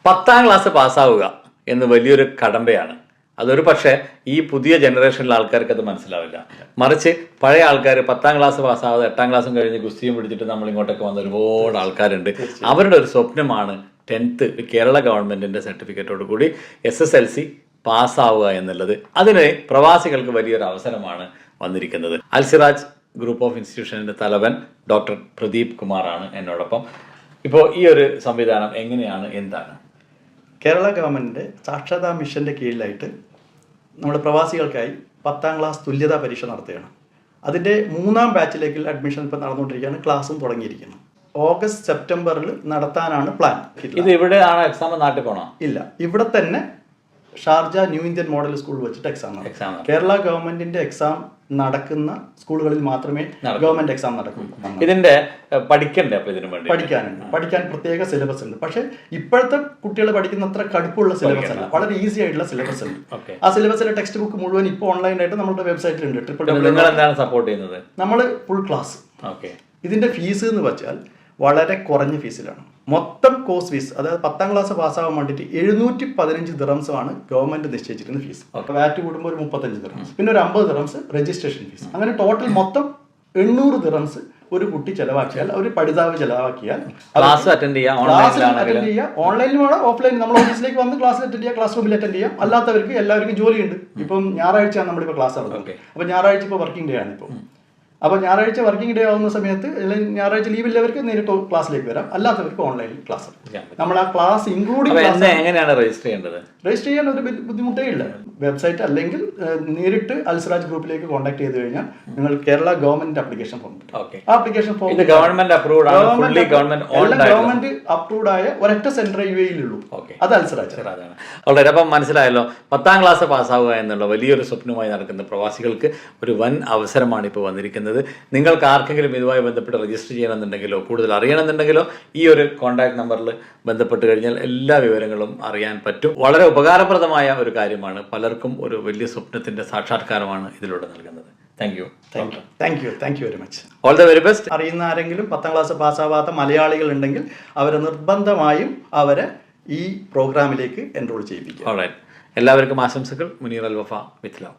10ാം class പാസ്സാവുക എന്ന് വലിയൊരു കടമ്പയാണ്. അതൊരു പക്ഷേ ഈ പുതിയ ജനറേഷനിലെ ആൾക്കാർക്ക് അത് മനസ്സിലാവില്ല. മറിച്ച് പഴയ ആൾക്കാർ 10ാം ക്ലാസ് പാസ്സാവാതെ 8ാം ക്ലാസ്സും കഴിഞ്ഞ് കുസ്തിയും പിടിച്ചിട്ട് നമ്മൾ ഇങ്ങോട്ടൊക്കെ വന്ന ഒരുപാട് ആൾക്കാരുണ്ട്. അവരുടെ ഒരു സ്വപ്നമാണ് 10th കേരള ഗവൺമെൻറ്റിൻ്റെ സർട്ടിഫിക്കറ്റോട് കൂടി SSLC പാസ്സാവുക എന്നുള്ളത്. അതിന് പ്രവാസികൾക്ക് വലിയൊരു അവസരമാണ് വന്നിരിക്കുന്നത്. അൽസിറാജ് ഗ്രൂപ്പ് ഓഫ് ഇൻസ്റ്റിറ്റ്യൂഷൻ്റെ തലവൻ ഡോക്ടർ പ്രദീപ് കുമാറാണ് എന്നോടൊപ്പം. ഇപ്പോൾ ഈ ഒരു സംവിധാനം എങ്ങനെയാണ്, എന്താണ്? കേരള ഗവൺമെൻറ്റിൻ്റെ സാക്ഷരതാ മിഷൻ്റെ കീഴിലായിട്ട് നമ്മുടെ പ്രവാസികൾക്കായി 10ാം ക്ലാസ് തുല്യതാ പരീക്ഷ നടത്തുകയാണ്. അതിൻ്റെ 3ാം ബാച്ചിലേക്ക് അഡ്മിഷൻ ഇപ്പോൾ നടന്നുകൊണ്ടിരിക്കുകയാണ്. ക്ലാസ്സും തുടങ്ങിയിരിക്കുന്നു. ഓഗസ്റ്റ് സെപ്റ്റംബറിൽ നടത്താനാണ് പ്ലാൻ. ഇത് ഇവിടെയാണ് എക്സാം, നാട്ടിൽ പോകണോ? ഇല്ല, ഇവിടെ തന്നെ ഷാർജ ന്യൂ ഇന്ത്യൻ മോഡൽ സ്കൂളിൽ വെച്ചിട്ട് എക്സാം. കേരള ഗവൺമെന്റിന്റെ എക്സാം നടക്കുന്ന സ്കൂളുകളിൽ മാത്രമേ ഗവൺമെന്റ് എക്സാം നടക്കൂ. ഇതിന്റെ പഠിക്കണ്ടേ? അപ്പൊ ഇതിനു വേണ്ടി പഠിക്കാൻ പ്രത്യേക സിലബസ് ഉണ്ട്. പക്ഷെ ഇപ്പോഴത്തെ കുട്ടികൾ പഠിക്കുന്ന അത്ര കടുപ്പുള്ള സിലബസ് അല്ല, വളരെ ഈസി ആയിട്ടുള്ള സിലബസ് ഉണ്ട്. ആ സിലബസിലെ ടെക്സ്റ്റ് ബുക്ക് മുഴുവൻ ഇപ്പോൾ ഓൺലൈനായിട്ട് നമ്മുടെ വെബ്സൈറ്റിലുണ്ട്. നിങ്ങൾ എന്താണ് സപ്പോർട്ട് ചെയ്യുന്നത്? നമ്മൾ ഫുൾ ക്ലാസ്. ഇതിന്റെ ഫീസ് എന്ന് വെച്ചാൽ വളരെ കുറഞ്ഞ ഫീസിലാണ്. മൊത്തം കോഴ്സ് ഫീസ്, അതായത് 10ാം ക്ലാസ് പാസ്സാവാൻ വേണ്ടിയിട്ട് 715 ദിറംസാണ് ഗവൺമെന്റ് നിശ്ചയിച്ചിരുന്ന ഫീസ്. വാറ്റ് കൂടുമ്പോൾ ഒരു 35 ദിറംസ്, പിന്നെ ഒരു 50 ദിറംസ് രജിസ്ട്രേഷൻ ഫീസ്. അങ്ങനെ ടോട്ടൽ മൊത്തം 800 ദിറംസ് ഒരു കുട്ടി ചെലവാക്കിയാൽ, ഒരു പഠിതാവ് ചെലവാക്കിയാൽ ക്ലാസ് അറ്റൻഡ് ചെയ്യാം. ഓൺലൈനിൽ വേണം, ഓഫ്ലൈൻ നമ്മൾ ഓഫീസിലേക്ക് വന്ന് ക്ലാസ് അറ്റൻഡ് ചെയ്യാം, ക്ലാസ് റൂമിൽ അറ്റൻഡ് ചെയ്യാം. അല്ലാത്തവർക്ക് എല്ലാവർക്കും ജോലിയുണ്ട്. ഇപ്പം ഞായറാഴ്ചയാണ് നമ്മളിപ്പോൾ ക്ലാസ് നടത്തുന്നത്. അപ്പോൾ ഞായറാഴ്ച ഇപ്പോൾ വർക്കിംഗ് ഡേ ആണ്. അപ്പോൾ ഞായറാഴ്ച വർക്കിംഗ് ഡേ ആവുന്ന സമയത്ത്, അല്ലെങ്കിൽ ഞായറാഴ്ച ലീവില്ലവർക്ക് നേരിട്ട് ക്ലാസ്സിലേക്ക് വരാം, അല്ലാത്തവർക്ക് ഓൺലൈനിൽ ക്ലാസ്. നമ്മൾ ആ ക്ലാസ് ഇൻക്ലൂഡിംഗ് എങ്ങനെയാണ് രജിസ്റ്റർ ചെയ്യേണ്ടത്? രജിസ്റ്റർ ചെയ്യാൻ ഒരു ബുദ്ധിമുട്ടേ ഇല്ല. വെബ്സൈറ്റ് അല്ലെങ്കിൽ നേരിട്ട് അൽസിറാജ് ഗ്രൂപ്പിലേക്ക് കോൺടാക്ട് ചെയ്ത് കഴിഞ്ഞാൽ നിങ്ങൾ കേരള ഗവൺമെന്റ് ആപ്ലിക്കേഷൻ ഫോം, ആ ആപ്ലിക്കേഷൻ ഫോം ഗവൺമെന്റ് അപ്രൂവ്ഡ് ആയ ഒരൊറ്റ സെന്റർ UAE-യിലുള്ളൂ, അത് അൽസിറാജ്. വളരെ അപ്പം മനസ്സിലായല്ലോ. 10ാം ക്ലാസ് പാസ്സാവുക എന്നുള്ള വലിയൊരു സ്വപ്നവുമായി നടക്കുന്ന പ്രവാസികൾക്ക് ഒരു വൻ അവസരമാണ് ഇപ്പോൾ വന്നിരിക്കുന്നത്. നിങ്ങൾക്ക് ആർക്കെങ്കിലും ഇതുമായി ബന്ധപ്പെട്ട് രജിസ്റ്റർ ചെയ്യണമെന്നുണ്ടെങ്കിലോ കൂടുതൽ അറിയണമെന്നുണ്ടെങ്കിലോ ഈ ഒരു കോൺടാക്ട് നമ്പറിൽ ബന്ധപ്പെട്ട് കഴിഞ്ഞാൽ എല്ലാ വിവരങ്ങളും അറിയാൻ പറ്റും. വളരെ ഉപകാരപ്രദമായ ഒരു കാര്യമാണ്. പലർക്കും ഒരു വലിയ സ്വപ്നത്തിന്റെ സാക്ഷാത്കാരമാണ് ഇതിലൂടെ നൽകുന്നത്. Thank you very much. All the very best. അറിയുന്ന ആരെങ്കിലും 10ാം ക്ലാസ് പാസ്സാവാത്ത മലയാളികൾ ഉണ്ടെങ്കിൽ അവരെ നിർബന്ധമായും അവരെ ഈ പ്രോഗ്രാമിലേക്ക് എൻറോൾ ചെയ്യിപ്പിക്കും. എല്ലാവർക്കും ആശംസകൾ. മുനീർ അൽ വഫ വിത്ത് ലവ്.